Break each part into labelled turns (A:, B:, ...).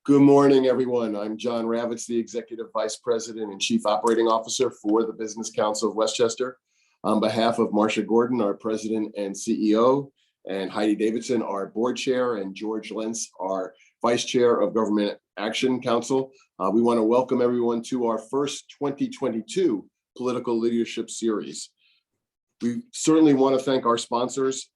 A: Good morning, everyone. I'm John Ravitz, the Executive Vice President and Chief Operating Officer for the Business Council of Westchester. On behalf of Marcia Gordon, our President and CEO, and Heidi Davidson, our Board Chair, and George Lentz, our Vice Chair of Government Action Council, we want to welcome everyone to our first 2022 Political Leadership Series. We certainly want to thank our sponsors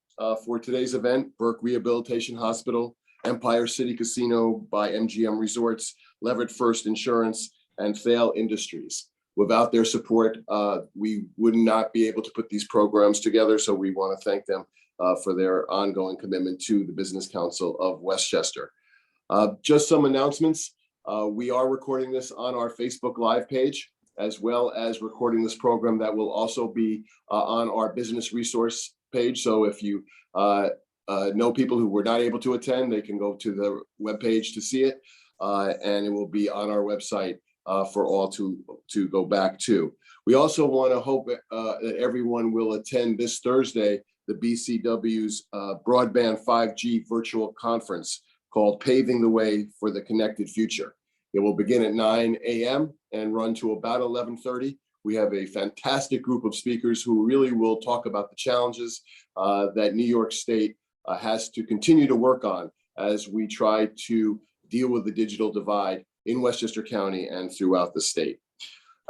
A: for today's event: Burke Rehabilitation Hospital, Empire City Casino by MGM Resorts, Leverett First Insurance, and Thale Industries. Without their support, we would not be able to put these programs together, so we want to thank them for their ongoing commitment to the Business Council of Westchester. Just some announcements. We are recording this on our Facebook Live page, as well as recording this program that will also be on our business resource page. So if you know people who were not able to attend, they can go to the webpage to see it, and it will be on our website for all to go back to. We also want to hope that everyone will attend this Thursday the BCW's Broadband 5G virtual conference called Paving the Way for the Connected Future. It will begin at 9 a.m. and run to about 11:30. We have a fantastic group of speakers who really will talk about the challenges that New York State has to continue to work on as we try to deal with the digital divide in Westchester County and throughout the state.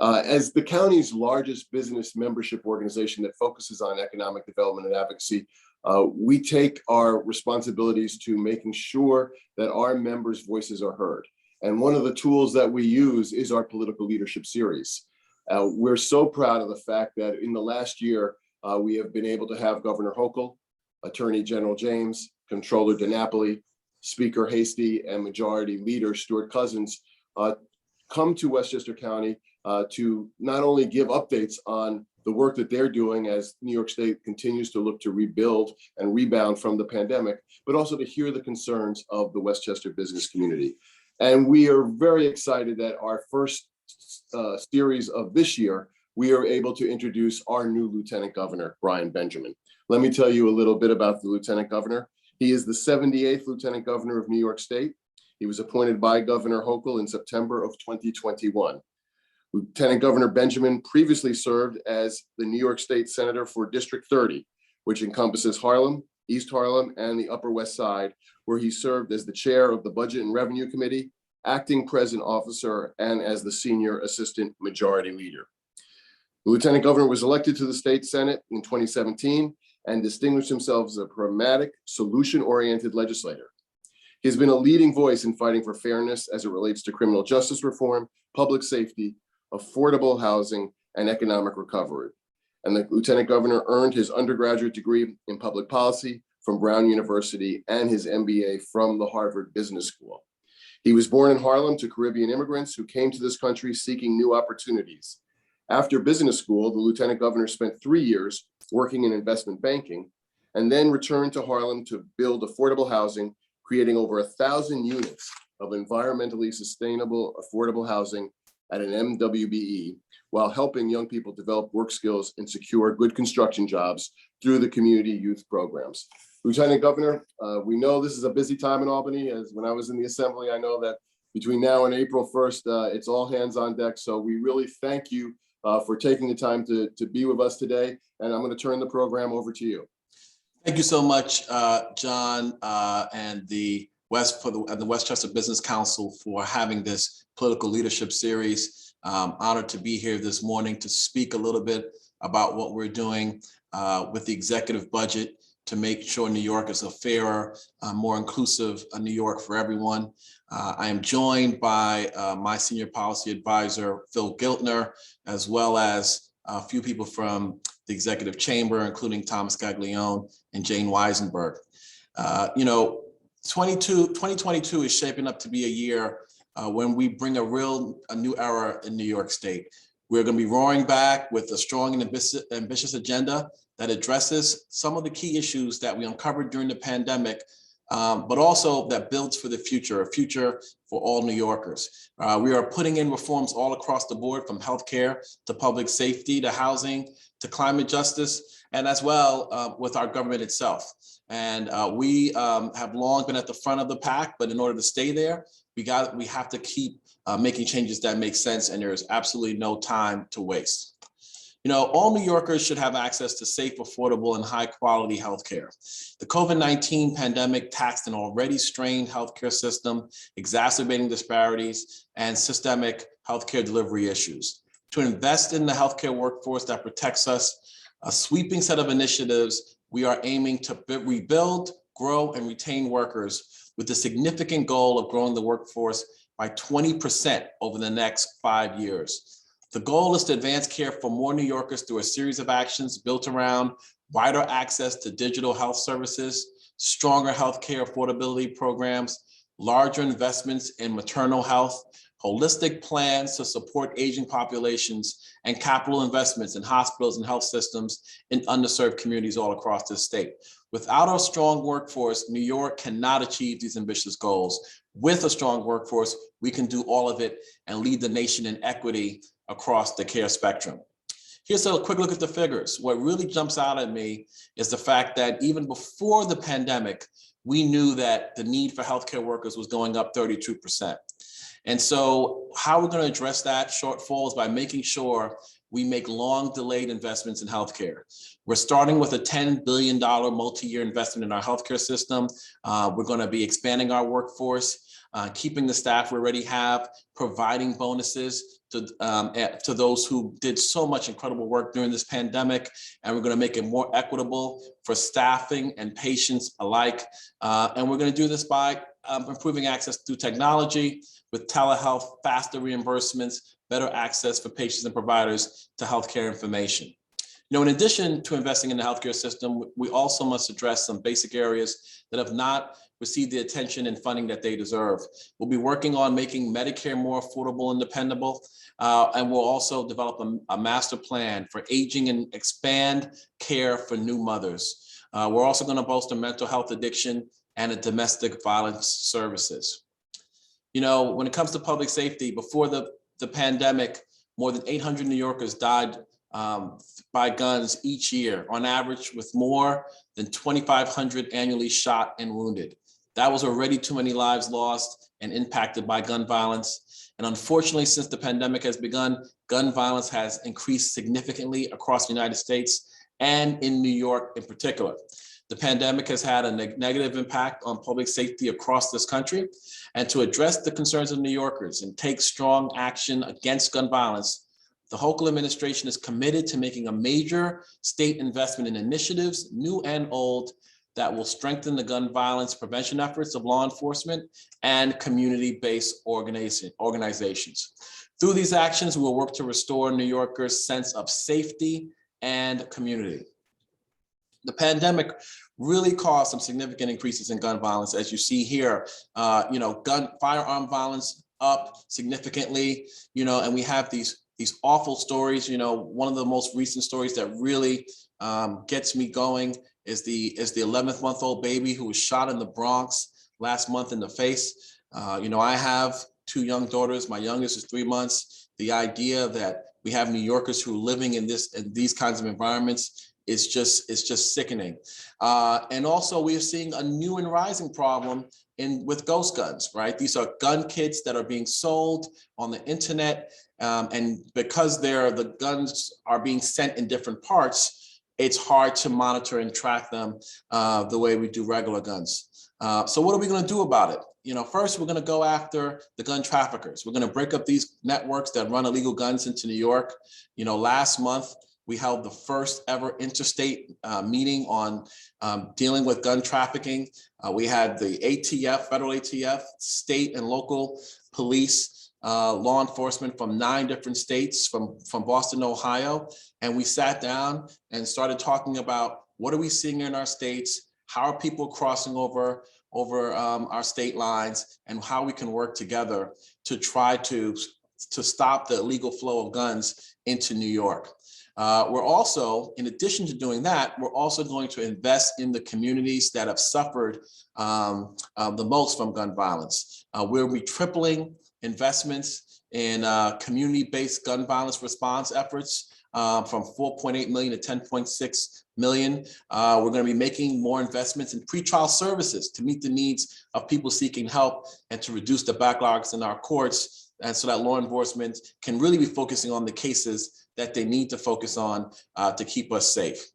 A: As the county's largest business membership organization that focuses on economic development and advocacy, we take our responsibilities to making sure that our members' voices are heard. And one of the tools that we use is our Political Leadership Series. We're so proud of the fact that in the last year, we have been able to have Governor Hochul, Attorney General James, Controller DiNapoli, Speaker Hasty, and Majority Leader Stuart Cousins come to Westchester County to not only give updates on the work that they're doing as New York State continues to look to rebuild and rebound from the pandemic, but also to hear the concerns of the Westchester business community. And we are very excited that our first series of this year, we are able to introduce our new Lieutenant Governor, Brian Benjamin. Let me tell you a little bit about the Lieutenant Governor. He is the 78th Lieutenant Governor of New York State. He was appointed by Governor Hochul in September of 2021. Lieutenant Governor Benjamin previously served as the New York State Senator for District 30, which encompasses Harlem, East Harlem, and the Upper West Side, where he served as the chair of the Budget and Revenue Committee, acting president officer, and as the senior assistant majority leader. The Lieutenant Governor was elected to the state Senate in 2017 and distinguished himself as a pragmatic, solution-oriented legislator. He has been a leading voice in fighting for fairness as it relates to criminal justice reform, public safety, affordable housing, and economic recovery. And the Lieutenant Governor earned his undergraduate degree in public policy from Brown University and his MBA from the Harvard Business School. He was born in Harlem to Caribbean immigrants who came to this country seeking new opportunities. After business school, the Lieutenant Governor spent 3 years working in investment banking, and then returned to Harlem to build affordable housing, creating over 1,000 units of environmentally sustainable, affordable housing at an MWBE, while helping young people develop work skills and secure good construction jobs through the community youth programs. Lieutenant Governor, we know this is a busy time in Albany. As when I was in the Assembly, I know that between now and April 1st, it's all hands on deck. So we really thank you for taking the time to be with us today. And I'm going to turn the program over to you.
B: Thank you so much, John, and the Westchester Business Council for having this political leadership series. Honored to be here this morning to speak a little bit about what we're doing with the executive budget to make sure New York is a fairer, more inclusive New York for everyone. I am joined by my senior policy advisor, Phil Giltner, as well as a few people from the executive chamber, including Thomas Gaglione and Jane Weisenberg. 2022 is shaping up to be a year when we bring a new era in New York State. We're going to be roaring back with a strong and ambitious agenda that addresses some of the key issues that we uncovered during the pandemic but also that builds for the future, a future for all New Yorkers. We are putting in reforms all across the board, from healthcare to public safety to housing to climate justice, and as well with our government itself. And we have long been at the front of the pack, but in order to stay there, we have to keep making changes that make sense, and there is absolutely no time to waste. You know, all New Yorkers should have access to safe, affordable, and high-quality healthcare. The COVID-19 pandemic taxed an already strained healthcare system, exacerbating disparities and systemic healthcare delivery issues. To invest in the healthcare workforce that protects us, a sweeping set of initiatives, we are aiming to rebuild, grow, and retain workers with the significant goal of growing the workforce by 20% over the next 5 years. The goal is to advance care for more New Yorkers through a series of actions built around wider access to digital health services, stronger healthcare affordability programs, larger investments in maternal health, holistic plans to support aging populations, and capital investments in hospitals and health systems in underserved communities all across the state. Without a strong workforce, New York cannot achieve these ambitious goals. With a strong workforce, we can do all of it and lead the nation in equity across the care spectrum. Here's a quick look at the figures. What really jumps out at me is the fact that even before the pandemic, we knew that the need for healthcare workers was going up 32%. And so how we're going to address that shortfall is by making sure we make long delayed investments in healthcare. We're starting with a $10 billion multi-year investment in our healthcare system. We're going to be expanding our workforce, keeping the staff we already have, providing bonuses to those who did so much incredible work during this pandemic. And we're going to make it more equitable for staffing and patients alike. And we're going to do this by improving access through technology, with telehealth, faster reimbursements, better access for patients and providers to healthcare information. You know, in addition to investing in the healthcare system, we also must address some basic areas that have not received the attention and funding that they deserve. We'll be working on making Medicare more affordable and dependable, and we'll also develop a master plan for aging and expand care for new mothers. We're also going to bolster mental health addiction and domestic violence services. You know, when it comes to public safety, before the pandemic, more than 800 New Yorkers died by guns each year, on average, with more than 2,500 annually shot and wounded. That was already too many lives lost and impacted by gun violence. And unfortunately, since the pandemic has begun, gun violence has increased significantly across the United States and in New York in particular. The pandemic has had a negative impact on public safety across this country. And to address the concerns of New Yorkers and take strong action against gun violence, the Hochul administration is committed to making a major state investment in initiatives, new and old, that will strengthen the gun violence prevention efforts of law enforcement and community-based organizations. Through these actions, we will work to restore New Yorkers' sense of safety and community. The pandemic really caused some significant increases in gun violence, as you see here. Firearm violence up significantly, and we have these awful stories. One of the most recent stories that really gets me going is the 11-month-old baby who was shot in the Bronx last month in the face. I have two young daughters. My youngest is 3 months. The idea that we have New Yorkers who are living in these kinds of environments is just sickening. And also we are seeing a new and rising problem with ghost guns, right? These are gun kits that are being sold on the internet. And because the guns are being sent in different parts, it's hard to monitor and track them the way we do regular guns. So what are we gonna do about it? First, we're gonna go after the gun traffickers. We're gonna break up these networks that run illegal guns into New York. Last month, we held the first ever interstate meeting on dealing with gun trafficking. We had the ATF, federal ATF, state and local police, law enforcement from 9 different states, from Boston, Ohio. And we sat down and started talking about what are we seeing in our states, how are people crossing over our state lines, and how we can work together to try to stop the illegal flow of guns into New York. We're also, in addition to doing that, we're also going to invest in the communities that have suffered the most from gun violence. We'll be tripling investments in community-based gun violence response efforts from 4.8 million to 10.6 million. We're going to be making more investments in pretrial services to meet the needs of people seeking help and to reduce the backlogs in our courts, and so that law enforcement can really be focusing on the cases that they need to focus on to keep us safe.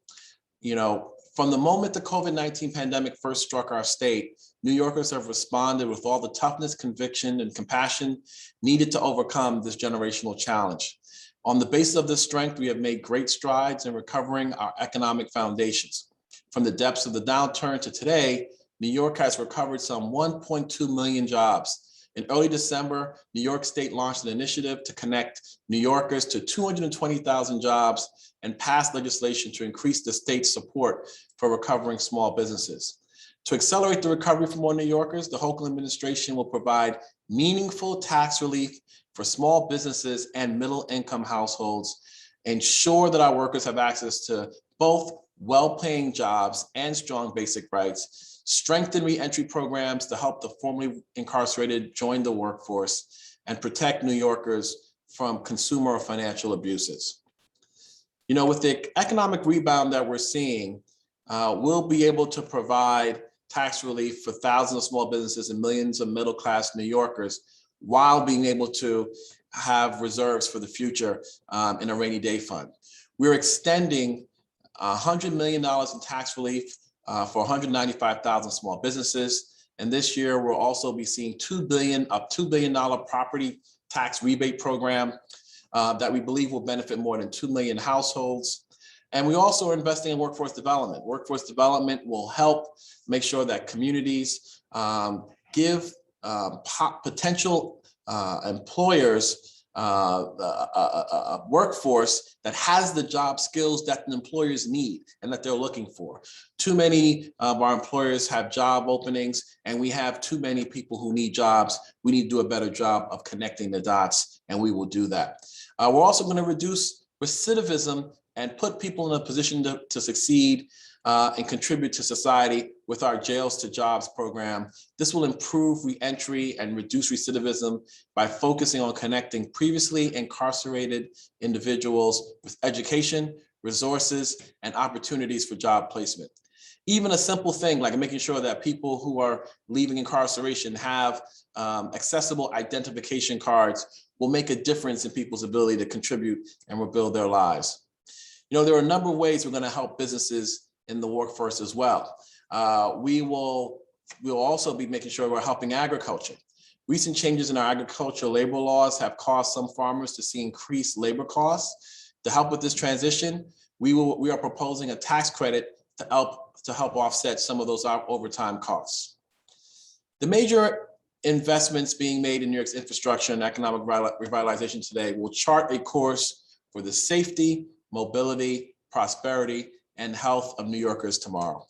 B: You know, from the moment the COVID-19 pandemic first struck our state, New Yorkers have responded with all the toughness, conviction, and compassion needed to overcome this generational challenge. On the basis of this strength, we have made great strides in recovering our economic foundations. From the depths of the downturn to today, New York has recovered some 1.2 million jobs. In early December, New York State launched an initiative to connect New Yorkers to 220,000 jobs and passed legislation to increase the state's support for recovering small businesses. To accelerate the recovery for more New Yorkers, the Hochul administration will provide meaningful tax relief for small businesses and middle-income households, ensure that our workers have access to both well-paying jobs and strong basic rights, strengthen re-entry programs to help the formerly incarcerated join the workforce, and protect New Yorkers from consumer or financial abuses. You know, with the economic rebound that we're seeing, we'll be able to provide tax relief for thousands of small businesses and millions of middle-class New Yorkers while being able to have reserves for the future in a rainy day fund. We're extending $100 million in tax relief for 195,000 small businesses. And this year, we'll also be seeing $2 billion property tax rebate program that we believe will benefit more than 2 million households. And we also are investing in workforce development. Workforce development will help make sure that communities give potential employers a workforce that has the job skills that the employers need and that they're looking for. Too many of our employers have job openings, and we have too many people who need jobs. We need to do a better job of connecting the dots, and we will do that. We're also going to reduce recidivism and put people in a position to succeed and contribute to society with our Jails to Jobs program. This will improve re-entry and reduce recidivism by focusing on connecting previously incarcerated individuals with education, resources, and opportunities for job placement. Even a simple thing like making sure that people who are leaving incarceration have accessible identification cards will make a difference in people's ability to contribute and rebuild their lives. You know, there are a number of ways we're going to help businesses in the workforce as well. We'll also be making sure we're helping agriculture. Recent changes in our agricultural labor laws have caused some farmers to see increased labor costs. To help with this transition, we are proposing a tax credit to help offset some of those overtime costs. The major investments being made in New York's infrastructure and economic revitalization today will chart a course for the safety, mobility, prosperity, and health of New Yorkers tomorrow.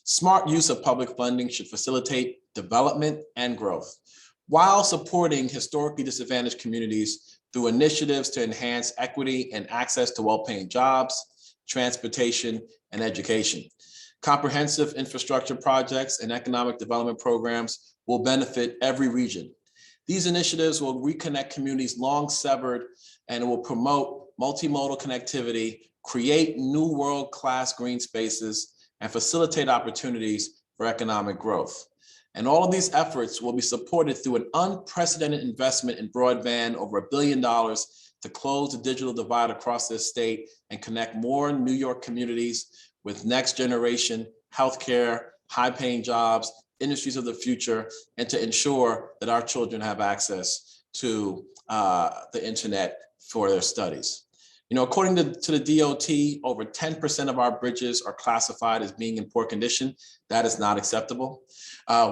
B: Smart use of public funding should facilitate development and growth, while supporting historically disadvantaged communities through initiatives to enhance equity and access to well-paying jobs, transportation, and education. Comprehensive infrastructure projects and economic development programs will benefit every region. These initiatives will reconnect communities long severed and will promote multimodal connectivity, create new world-class green spaces, and facilitate opportunities for economic growth. And all of these efforts will be supported through an unprecedented investment in broadband, over $1 billion to close the digital divide across this state and connect more New York communities with next generation healthcare, high-paying jobs, industries of the future, and to ensure that our children have access to the internet for their studies. You know, according to the DOT, over 10% of our bridges are classified as being in poor condition. That is not acceptable.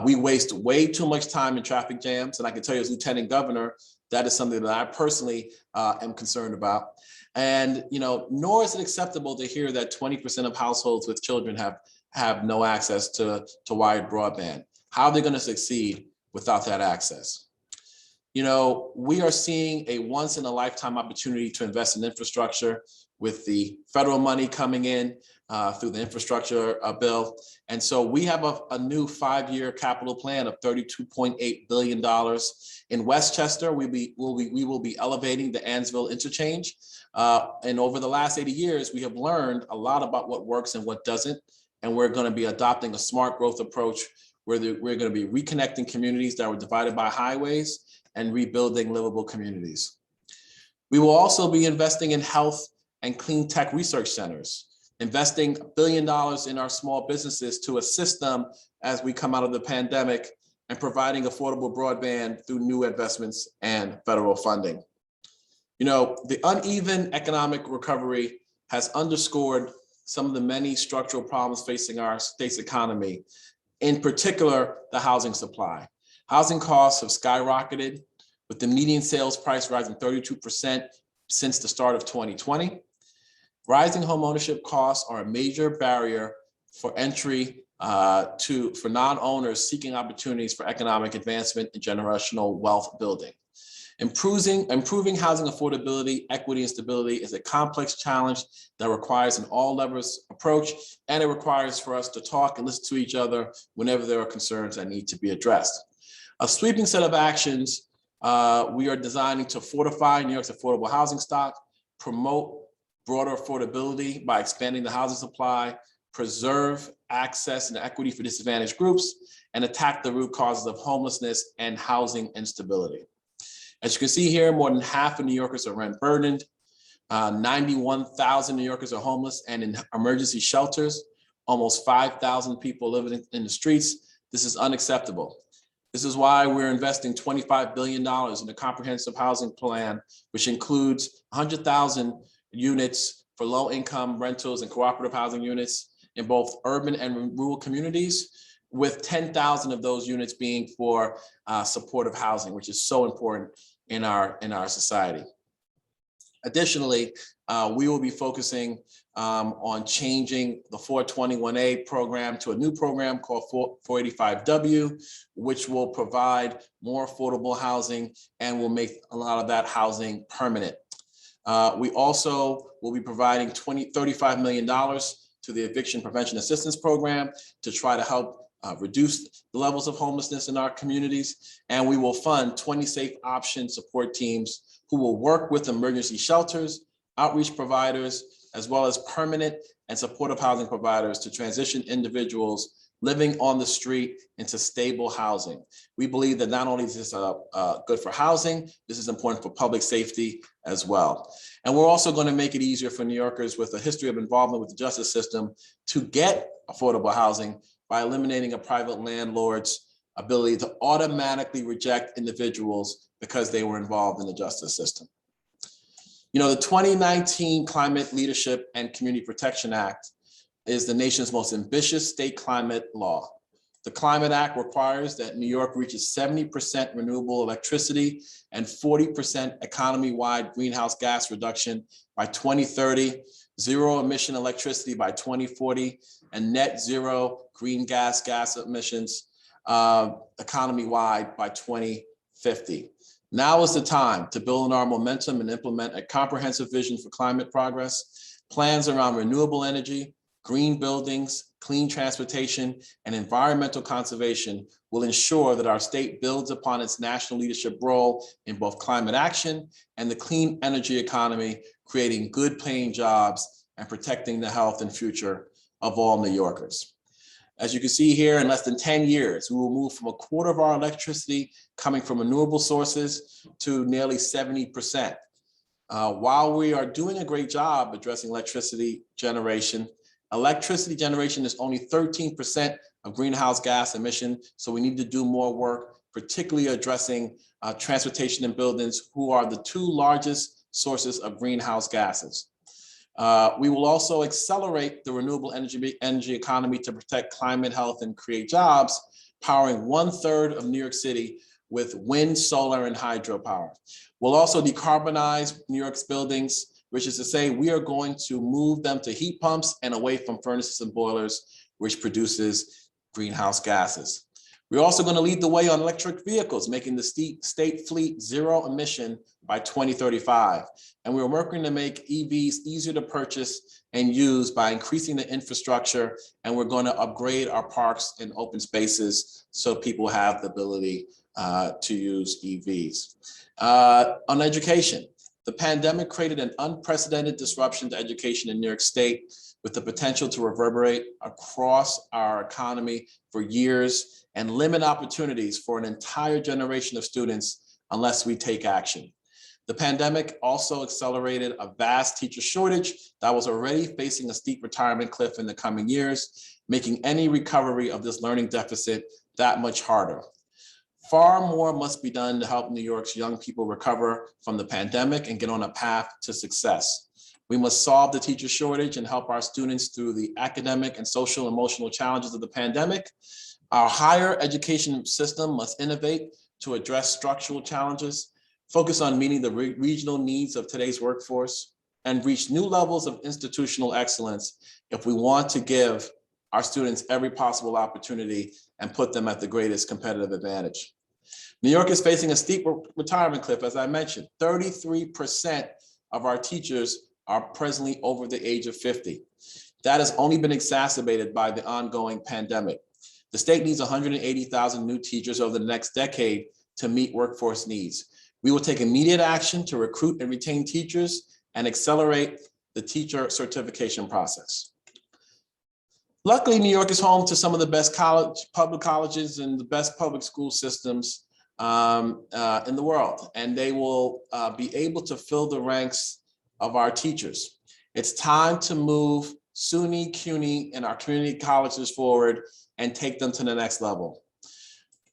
B: We waste way too much time in traffic jams. And I can tell you as Lieutenant Governor, that is something that I personally am concerned about. And, you know, nor is it acceptable to hear that 20% of households with children have no access to wired broadband. How are they going to succeed without that access? You know, we are seeing a once in a lifetime opportunity to invest in infrastructure with the federal money coming in through the infrastructure bill. And so we have a new 5-year capital plan of $32.8 billion. In Westchester, we will be elevating the Ansville interchange. And over the last 80 years, we have learned a lot about what works and what doesn't. And we're going to be adopting a smart growth approach where we're going to be reconnecting communities that were divided by highways and rebuilding livable communities. We will also be investing in health and clean tech research centers, investing $1 billion in our small businesses to assist them as we come out of the pandemic, and providing affordable broadband through new investments and federal funding. You know, the uneven economic recovery has underscored some of the many structural problems facing our state's economy, in particular, the housing supply. Housing costs have skyrocketed, with the median sales price rising 32% since the start of 2020. Rising home ownership costs are a major barrier for entry for non-owners seeking opportunities for economic advancement and generational wealth building. Improving housing affordability, equity, and stability is a complex challenge that requires an all-levels approach, and it requires for us to talk and listen to each other whenever there are concerns that need to be addressed. A sweeping set of actions we are designing to fortify New York's affordable housing stock, promote broader affordability by expanding the housing supply, preserve access and equity for disadvantaged groups, and attack the root causes of homelessness and housing instability. As you can see here, more than half of New Yorkers are rent burdened. 91,000 New Yorkers are homeless and in emergency shelters. Almost 5,000 people living in the streets. This is unacceptable. This is why we're investing $25 billion in a comprehensive housing plan, which includes 100,000 units for low-income rentals and cooperative housing units in both urban and rural communities, with 10,000 of those units being for supportive housing, which is so important in our society. Additionally, we will be focusing on changing the 421A program to a new program called 485W, which will provide more affordable housing and will make a lot of that housing permanent. We also will be providing $35 million to the Eviction Prevention Assistance Program to try to help reduce the levels of homelessness in our communities. And we will fund 20 Safe Option support teams who will work with emergency shelters, outreach providers, as well as permanent and supportive housing providers to transition individuals living on the street into stable housing. We believe that not only is this good for housing, this is important for public safety as well. And we're also going to make it easier for New Yorkers with a history of involvement with the justice system to get affordable housing by eliminating a private landlord's ability to automatically reject individuals because they were involved in the justice system. You know, the 2019 Climate Leadership and Community Protection Act is the nation's most ambitious state climate law. The Climate Act requires that New York reaches 70% renewable electricity and 40% economy-wide greenhouse gas reduction by 2030, zero emission electricity by 2040, and net zero green gas emissions economy-wide by 2050. Now is the time to build on our momentum and implement a comprehensive vision for climate progress. Plans around renewable energy, green buildings, clean transportation, and environmental conservation will ensure that our state builds upon its national leadership role in both climate action and the clean energy economy, creating good paying jobs and protecting the health and future of all New Yorkers. As you can see here, in less than 10 years, we will move from a quarter of our electricity coming from renewable sources to nearly 70%. While we are doing a great job addressing electricity generation is only 13% of greenhouse gas emission, so we need to do more work, particularly addressing transportation and buildings, who are the two largest sources of greenhouse gases. We will also accelerate the renewable energy economy to protect climate health and create jobs, powering 1/3 of New York City with wind, solar, and hydropower. We'll also decarbonize New York's buildings, which is to say we are going to move them to heat pumps and away from furnaces and boilers, which produces greenhouse gases. We're also going to lead the way on electric vehicles, making the state fleet zero emission by 2035. And we're working to make EVs easier to purchase and use by increasing the infrastructure. And we're going to upgrade our parks and open spaces so people have the ability to use EVs. On education, the pandemic created an unprecedented disruption to education in New York State, with the potential to reverberate across our economy for years and limit opportunities for an entire generation of students unless we take action. The pandemic also accelerated a vast teacher shortage that was already facing a steep retirement cliff in the coming years, making any recovery of this learning deficit that much harder. Far more must be done to help New York's young people recover from the pandemic and get on a path to success. We must solve the teacher shortage and help our students through the academic and social emotional challenges of the pandemic. Our higher education system must innovate to address structural challenges, focus on meeting the regional needs of today's workforce, and reach new levels of institutional excellence if we want to give our students every possible opportunity and put them at the greatest competitive advantage. New York is facing a steep retirement cliff, as I mentioned. 33% of our teachers are presently over the age of 50. That has only been exacerbated by the ongoing pandemic. The state needs 180,000 new teachers over the next decade to meet workforce needs. We will take immediate action to recruit and retain teachers and accelerate the teacher certification process. Luckily, New York is home to some of the best public colleges and the best public school systems in the world, and they will be able to fill the ranks of our teachers. It's time to move SUNY, CUNY, and our community colleges forward and take them to the next level.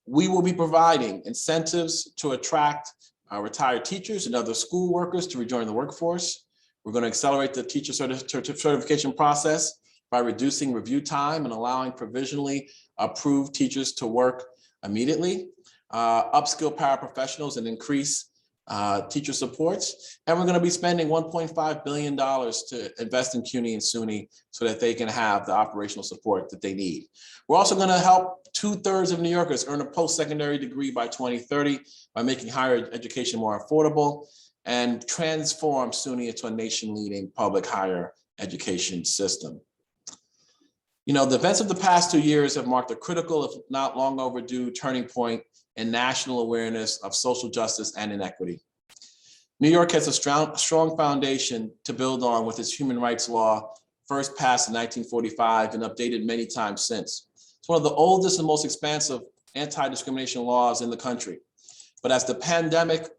B: We will be providing incentives to attract retired teachers and other school workers to rejoin the workforce. We're going to accelerate the teacher certification process by reducing review time and allowing provisionally approved teachers to work immediately, upskill paraprofessionals and increase teacher supports. And we're going to be spending $1.5 billion to invest in CUNY and SUNY so that they can have the operational support that they need. We're also going to help 2/3 of New Yorkers earn a post-secondary degree by 2030 by making higher education more affordable and transform SUNY into a nation-leading public higher education system. You know, the events of the past 2 years have marked a critical, if not long overdue, turning point in national awareness of social justice and inequity. New York has a strong foundation to build on with its human rights law, first passed in 1945 and updated many times since. It's one of the oldest and most expansive anti-discrimination laws in the country. But as the pandemic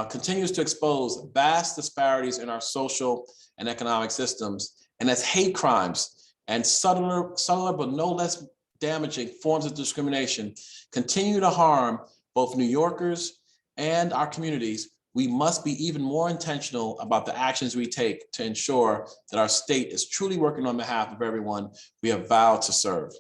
B: continues to expose vast disparities in our social and economic systems, and as hate crimes and subtler but no less damaging forms of discrimination continue to harm both New Yorkers and our communities, we must be even more intentional about the actions we take to ensure that our state is truly working on behalf of everyone we have vowed to serve.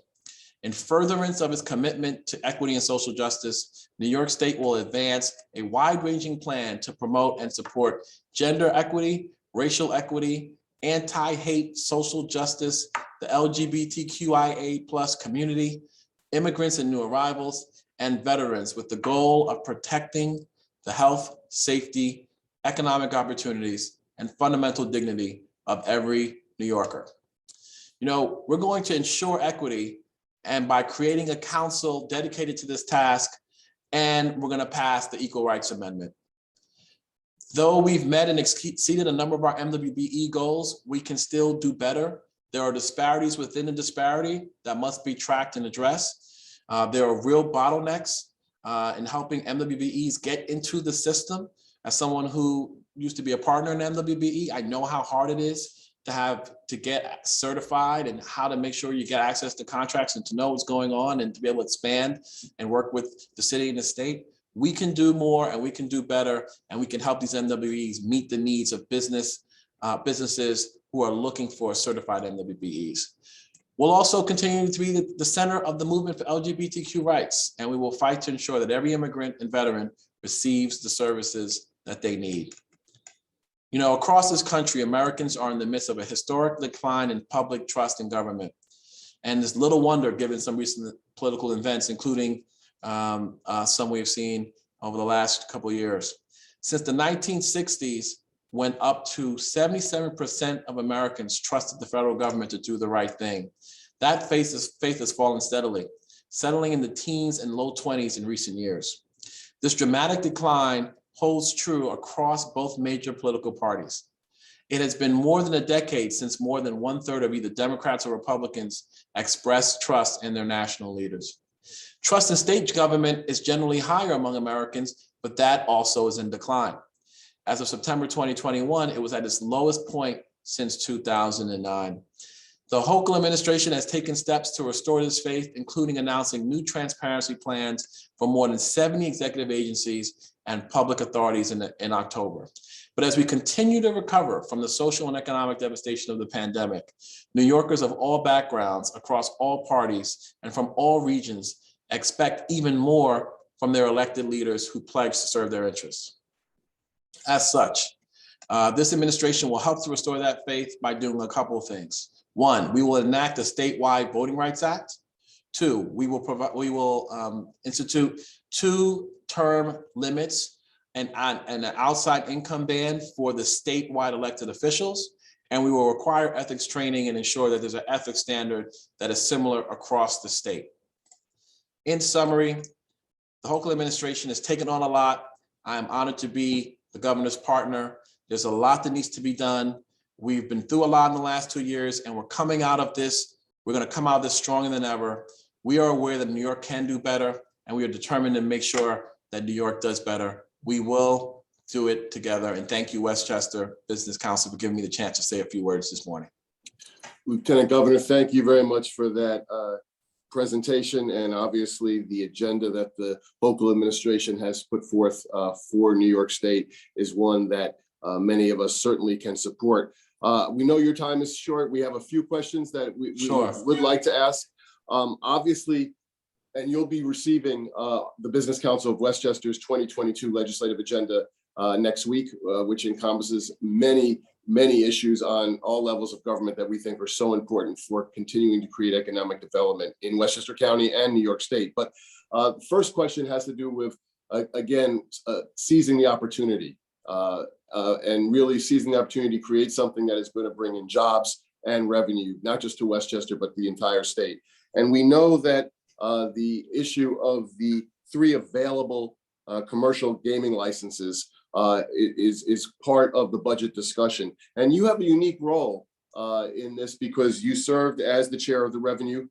B: In furtherance of its commitment to equity and social justice, New York State will advance a wide-ranging plan to promote and support gender equity, racial equity, anti-hate social justice, the LGBTQIA+ community, immigrants and new arrivals, and veterans, with the goal of protecting the health, safety, economic opportunities, and fundamental dignity of every New Yorker. You know, we're going to ensure equity, and by creating a council dedicated to this task, and we're going to pass the Equal Rights Amendment. Though we've met and exceeded a number of our MWBE goals, we can still do better. There are disparities within the disparity that must be tracked and addressed. There are real bottlenecks in helping MWBEs get into the system. As someone who used to be a partner in MWBE, I know how hard it is to get certified and how to make sure you get access to contracts and to know what's going on and to be able to expand and work with the city and the state. We can do more and we can do better, and we can help these MWBEs meet the needs of businesses who are looking for certified MWBEs. We'll also continue to be the center of the movement for LGBTQ rights, and we will fight to ensure that every immigrant and veteran receives the services that they need. You know, across this country, Americans are in the midst of a historic decline in public trust in government. And it's little wonder, given some recent political events, including some we've seen over the last couple of years. Since the 1960s, when up to 77% of Americans trusted the federal government to do the right thing, that faith has fallen steadily, settling in the teens and low 20s in recent years. This dramatic decline holds true across both major political parties. It has been more than a decade since more than 1/3 of either Democrats or Republicans expressed trust in their national leaders. Trust in state government is generally higher among Americans, but that also is in decline. As of September 2021, it was at its lowest point since 2009. The Hochul administration has taken steps to restore this faith, including announcing new transparency plans for more than 70 executive agencies and public authorities in October. But as we continue to recover from the social and economic devastation of the pandemic, New Yorkers of all backgrounds, across all parties, and from all regions expect even more from their elected leaders who pledge to serve their interests. As such, this administration will help to restore that faith by doing a couple of things. One, we will enact a statewide Voting Rights Act. Two, we will institute 2-term limits and an outside income ban for the statewide elected officials. And we will require ethics training and ensure that there's an ethics standard that is similar across the state. In summary, the Hochul administration has taken on a lot. I am honored to be the governor's partner. There's a lot that needs to be done. We've been through a lot in the last 2 years, and we're coming out of this. We're going to come out of this stronger than ever. We are aware that New York can do better, and we are determined to make sure that New York does better. We will do it together. And thank you, Westchester Business Council, for giving me the chance to say a few words this morning.
A: Lieutenant Governor, thank you very much for that presentation, and obviously the agenda that the local administration has put forth for New York State is one that many of us certainly can support. We know your time is short. We have a few questions that we would like to ask. Obviously, and you'll be receiving the Business Council of Westchester's 2022 legislative agenda next week, which encompasses many issues on all levels of government that we think are so important for continuing to create economic development in Westchester County and New York State. But the first question has to do with, again, seizing the opportunity and really seizing the opportunity to create something that is going to bring in jobs and revenue, not just to Westchester, but the entire state. And we know that the issue of the 3 available commercial gaming licenses is part of the budget discussion. And you have a unique role in this because you served as the chair of the Revenue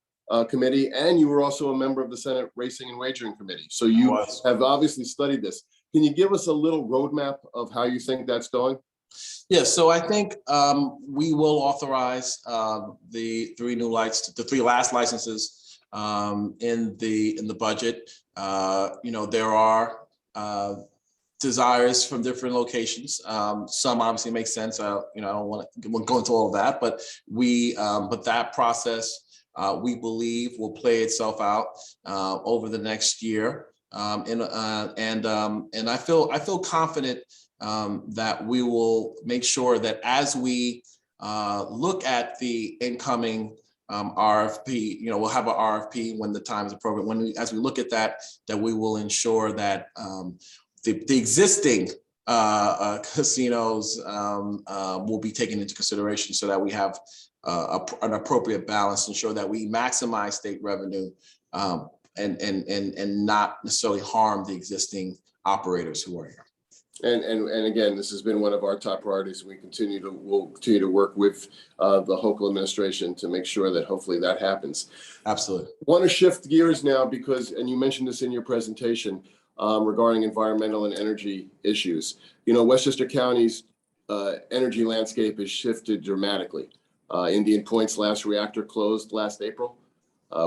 A: Committee, and you were also a member of the Senate Racing and Wagering Committee. So you have obviously studied this. Can you give us a little roadmap of how you think that's going?
B: Yeah, so I think we will authorize the 3 last licenses in the budget. There are desires from different locations. Some obviously make sense. I don't want to go into all of that, but but that process we believe will play itself out over the next year. And I feel confident that we will make sure that as we look at the incoming RFP, we'll have an RFP when the time is appropriate. As we look at that we will ensure that the existing casinos will be taken into consideration so that we have an appropriate balance, ensure that we maximize state revenue and not necessarily harm the existing operators who are here.
A: And again, this has been one of our top priorities. We'll continue to work with the Hochul administration to make sure that hopefully that happens.
B: Absolutely.
A: I want to shift gears now because, and you mentioned this in your presentation regarding environmental and energy issues. Westchester County's energy landscape has shifted dramatically. Indian Point's last reactor closed last April.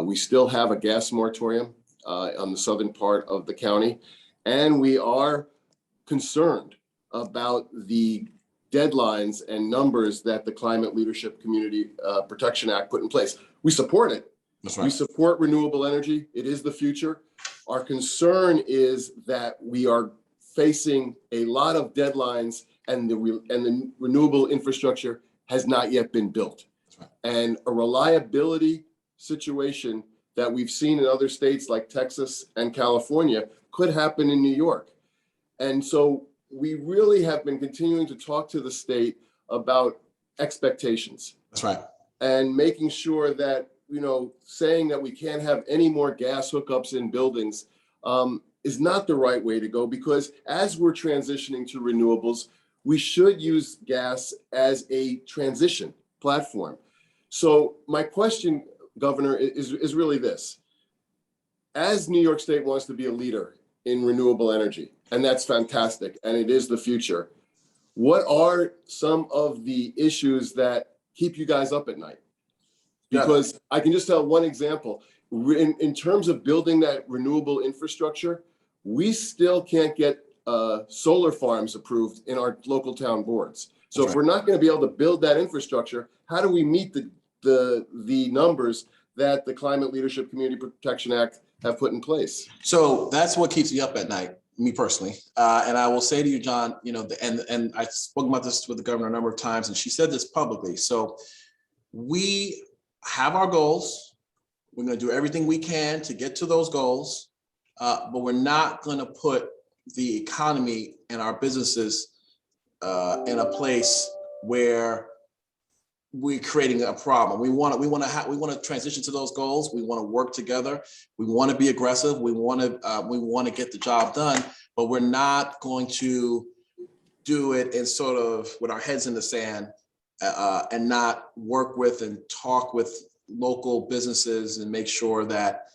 A: We still have a gas moratorium on the southern part of the county, and we are concerned about the deadlines and numbers that the Climate Leadership Community Protection Act put in place. We support it.
B: That's right.
A: We support renewable energy. It is the future. Our concern is that we are facing a lot of deadlines and the renewable infrastructure has not yet been built. That's right. And a reliability situation that we've seen in other states like Texas and California could happen in New York. And so we really have been continuing to talk to the state about expectations.
B: That's right.
A: And making sure that, saying that we can't have any more gas hookups in buildings is not the right way to go, because as we're transitioning to renewables, we should use gas as a transition platform. So my question, Governor, is really this. As New York State wants to be a leader in renewable energy, and that's fantastic, and it is the future, what are some of the issues that keep you guys up at night? Because I can just tell one example. In terms of building that renewable infrastructure, we still can't get solar farms approved in our local town boards. So if we're not going to be able to build that infrastructure, how do we meet the numbers that the Climate Leadership Community Protection Act have put in place?
B: So that's what keeps me up at night, me personally. And I will say to you, John, and I spoke about this with the governor a number of times, and she said this publicly. So we have our goals. We're going to do everything we can to get to those goals, but we're not going to put the economy and our businesses in a place where we're creating a problem. We want to transition to those goals. We want to work together. We want to be aggressive. We want to get the job done, but we're not going to do it in sort of with our heads in the sand and not work with and talk with local businesses and make sure that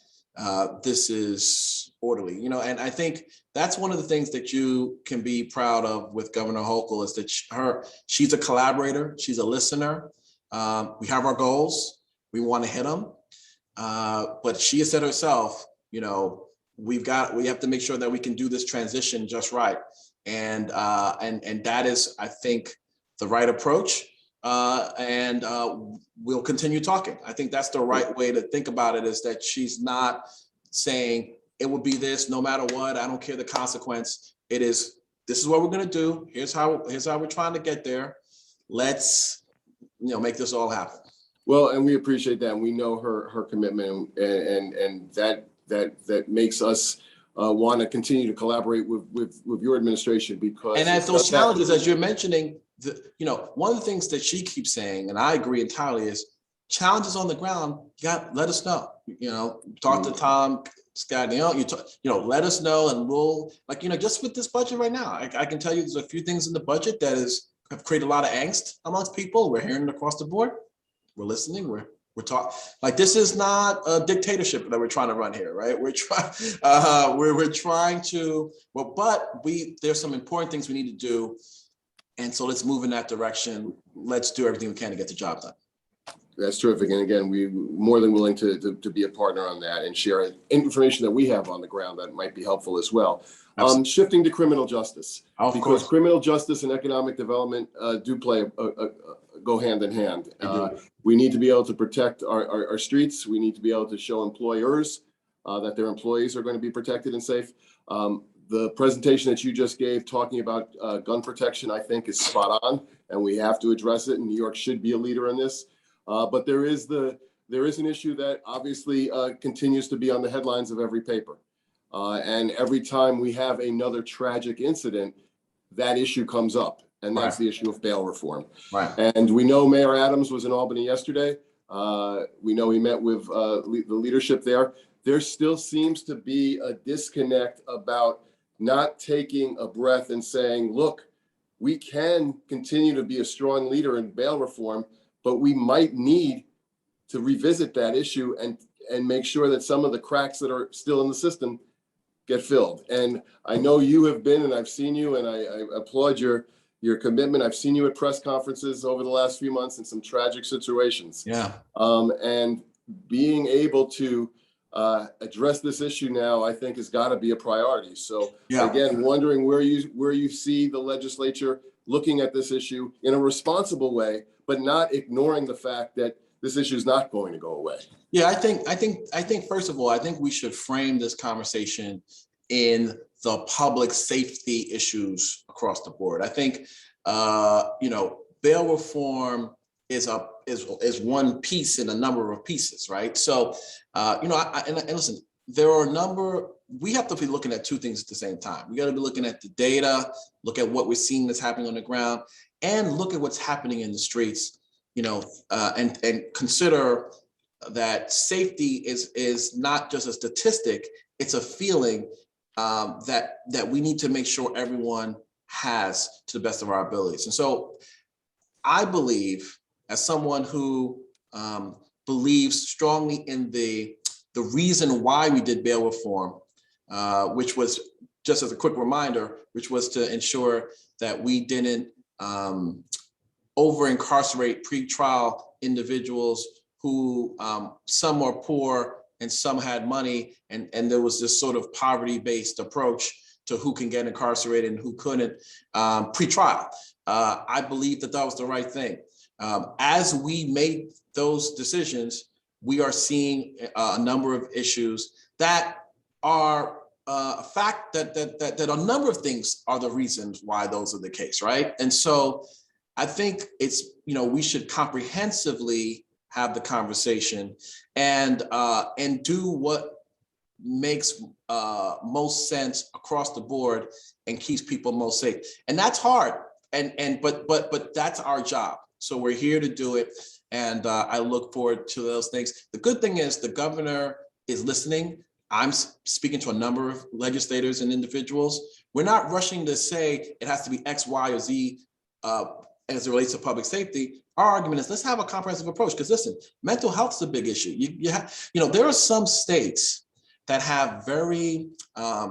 B: this is orderly, and I think that's one of the things that you can be proud of with Governor Hochul is that she's a collaborator, she's a listener. We have our goals, we want to hit them, but she has said herself, we have to make sure that we can do this transition just right, and that is, I think, the right approach. And we'll continue talking. I think that's the right way to think about it, is that she's not saying it will be this no matter what. I don't care the consequence. It is, this is what we're going to do. Here's how we're trying to get there. Let's, make this all happen.
A: Well, and we appreciate that. And we know her commitment, and that makes us want to continue to collaborate with your administration, because.
B: And at those challenges, as you're mentioning, one of the things that she keeps saying, and I agree entirely, is challenges on the ground. Let us know. Talk to Tom Scott. Let us know, and we'll just with this budget right now. I can tell you there's a few things in the budget that have created a lot of angst amongst people. We're hearing it across the board. We're listening. We're talking. This is not a dictatorship that we're trying to run here, right? We're trying to. Well, but there's some important things we need to do. And so let's move in that direction. Let's do everything we can to get the job done.
A: That's terrific. And again, we're more than willing to be a partner on that and share information that we have on the ground that might be helpful as well. Shifting to criminal justice, because criminal justice and economic development do go hand in hand. We need to be able to protect our streets. We need to be able to show employers that their employees are going to be protected and safe. The presentation that you just gave talking about gun protection, I think, is spot on, and we have to address it. And New York should be a leader in this. But there is an issue that obviously continues to be on the headlines of every paper. And every time we have another tragic incident, that issue comes up, and that's the issue of bail reform.
B: Right.
A: And we know Mayor Adams was in Albany yesterday. We know he met with the leadership there. There still seems to be a disconnect about not taking a breath and saying, look, we can continue to be a strong leader in bail reform, but we might need to revisit that issue and make sure that some of the cracks that are still in the system get filled. And I know you have been, and I've seen you, and I applaud your commitment. I've seen you at press conferences over the last few months in some tragic situations.
B: Yeah.
A: And being able to address this issue now, I think, has got to be a priority. So again, wondering where you see the legislature looking at this issue in a responsible way, but not ignoring the fact that this issue is not going to go away.
B: Yeah, I think first of all, I think we should frame this conversation in the public safety issues across the board. I think bail reform is one piece in a number of pieces, right? So, and listen, there are a number. We have to be looking at two things at the same time. We got to be looking at the data, look at what we're seeing that's happening on the ground, and look at what's happening in the streets. And consider that safety is not just a statistic; it's a feeling that we need to make sure everyone has to the best of our abilities. And so, I believe, as someone who believes strongly in the reason why we did bail reform, which was, just as a quick reminder, which was to ensure that we didn't over incarcerate pretrial individuals who some are poor and some had money, and there was this sort of poverty-based approach to who can get incarcerated and who couldn't pretrial. I believe that was the right thing. As we made those decisions, we are seeing a number of issues that are a fact that a number of things are the reasons why those are the case, right? And so I think it's, we should comprehensively have the conversation and do what makes most sense across the board and keeps people most safe. And that's hard. But that's our job. So we're here to do it. And I look forward to those things. The good thing is the governor is listening. I'm speaking to a number of legislators and individuals. We're not rushing to say it has to be X, Y, or Z as it relates to public safety. Our argument is let's have a comprehensive approach, because listen, mental health is a big issue. There are some states that have very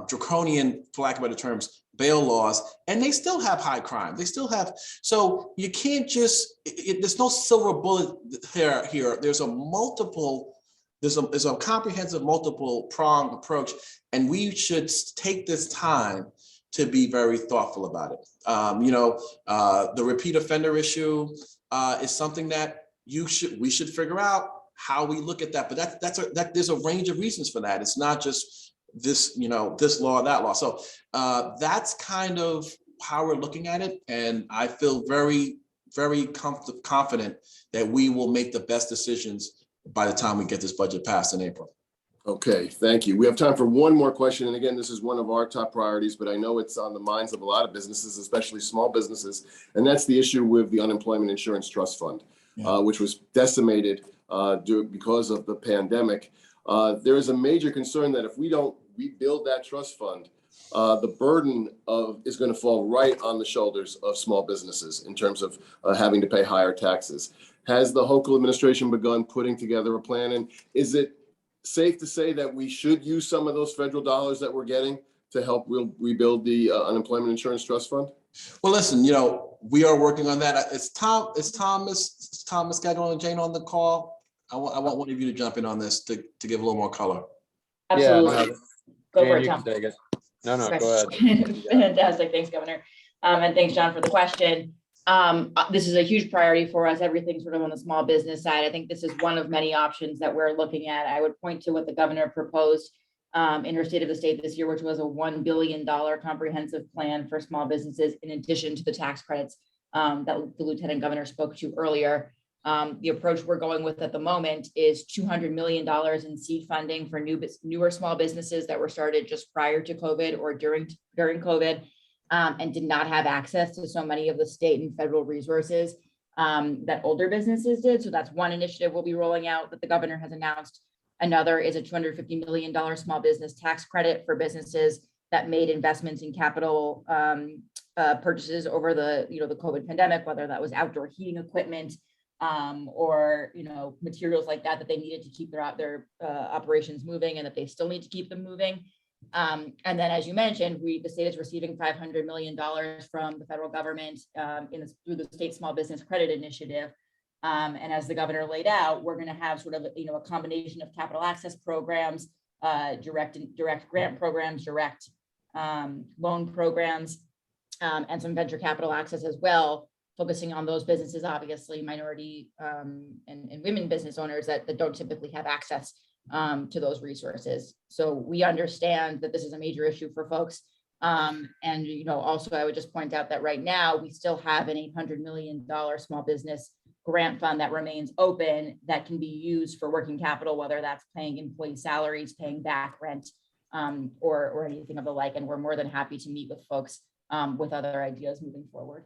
B: draconian, for lack of better terms, bail laws, and they still have high crime. They still have, so you can't just, there's no silver bullet here. There's a comprehensive multiple pronged approach, and we should take this time to be very thoughtful about it. The repeat offender issue is something that we should figure out how we look at that. But there's a range of reasons for that. It's not just this, this law, that law. So that's kind of how we're looking at it. And I feel very, very confident that we will make the best decisions by the time we get this budget passed in April.
A: Okay, thank you. We have time for one more question. And again, this is one of our top priorities, but I know it's on the minds of a lot of businesses, especially small businesses. And that's the issue with the Unemployment Insurance Trust Fund, which was decimated because of the pandemic. There is a major concern that if we don't rebuild that trust fund, the burden is going to fall right on the shoulders of small businesses in terms of having to pay higher taxes. Has the Hochul administration begun putting together a plan? And is it safe to say that we should use some of those federal dollars that we're getting to help rebuild the Unemployment Insurance Trust Fund?
B: Well, listen, we are working on that. Is Thomas Gagnon and Jane on the call? I want one of you to jump in on this to give a little more color.
C: Absolutely.
D: Yeah,
C: Go
D: Jane,
C: for it,
D: you
C: Tom.
D: can take it. No,
C: Okay.
D: go ahead.
C: Fantastic. Thanks, Governor. And thanks, John, for the question. This is a huge priority for us. Everything sort of on the small business side. I think this is one of many options that we're looking at. I would point to what the governor proposed in her State of the State this year, which was a $1 billion comprehensive plan for small businesses, in addition to the tax credits that the Lieutenant Governor spoke to earlier. The approach we're going with at the moment is $200 million in seed funding for newer small businesses that were started just prior to COVID or during COVID, and did not have access to so many of the state and federal resources that older businesses did. So that's one initiative we'll be rolling out that the governor has announced. Another is a $250 million small business tax credit for businesses that made investments in capital purchases over the COVID pandemic, whether that was outdoor heating equipment or materials like that they needed to keep their operations moving, and that they still need to keep them moving. And then, as you mentioned, the state is receiving $500 million from the federal government through the State Small Business Credit Initiative. And as the governor laid out, we're going to have sort of a combination of capital access programs, direct grant programs, direct loan programs, and some venture capital access as well, focusing on those businesses, obviously minority and women business owners that don't typically have access to those resources. So we understand that this is a major issue for folks. And also I would just point out that right now we still have an $800 million small business grant fund that remains open that can be used for working capital, whether that's paying employee salaries, paying back rent, or anything of the like. And we're more than happy to meet with folks with other ideas moving forward.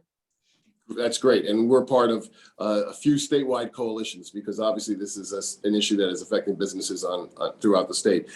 A: That's great. And we're part of a few statewide coalitions, because obviously this is an issue that is affecting businesses throughout the state.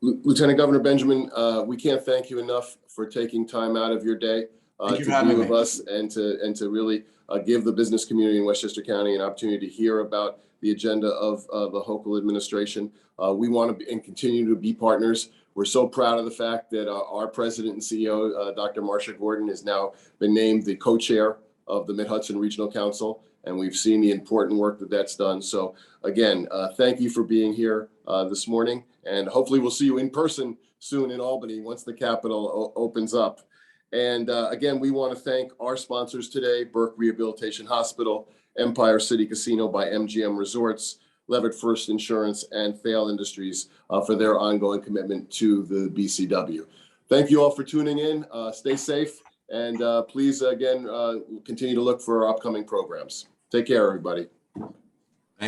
A: Lieutenant Governor Benjamin, we can't thank you enough for taking time out of your day
B: Thank you
A: to
B: for
A: be
B: having
A: with
B: me.
A: us and to really give the business community in Westchester County an opportunity to hear about the agenda of the Hochul administration. We want to and continue to be partners. We're so proud of the fact that our president and CEO, Dr. Marsha Gordon, has now been named the co-chair of the Mid-Hudson Regional Council, and we've seen the important work that that's done. So again, thank you for being here this morning, and hopefully we'll see you in person soon in Albany once the Capitol opens up. And again, we want to thank our sponsors today: Burke Rehabilitation Hospital, Empire City Casino by MGM Resorts, Levitt First Insurance, and Thale Industries for their ongoing commitment to the BCW. Thank you all for tuning in. Stay safe. And please, again, continue to look for our upcoming programs. Take care, everybody.